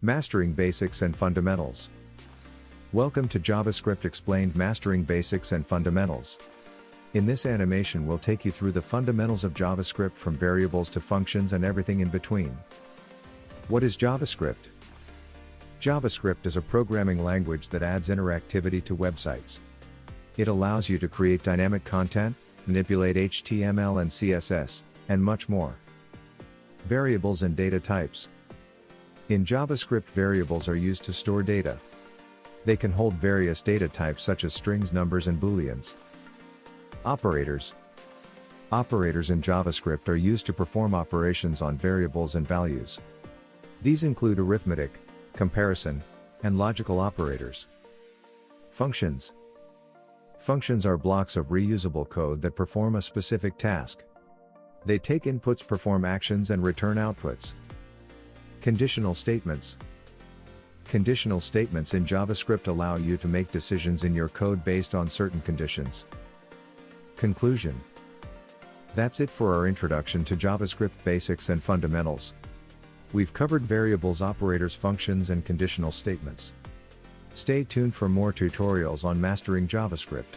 Mastering Basics and Fundamentals. Welcome to JavaScript Explained, Mastering Basics and Fundamentals. In this animation we'll take you through the fundamentals of JavaScript, from variables to functions and everything in between. What is JavaScript? JavaScript is a programming language that adds interactivity to websites. It allows you to create dynamic content, manipulate HTML and CSS, and much more. Variables and data types. In JavaScript, variables are used to store data. They can hold various data types such as strings, numbers, and booleans. Operators. Operators in JavaScript are used to perform operations on variables and values. These include arithmetic, comparison, and logical operators. Functions. Functions are blocks of reusable code that perform a specific task. They take inputs, perform actions, and return outputs. Conditional statements. Conditional statements in JavaScript allow you to make decisions in your code based on certain conditions. Conclusion. That's it for our introduction to JavaScript basics and fundamentals. We've covered variables, operators, functions, and conditional statements. Stay tuned for more tutorials on mastering JavaScript.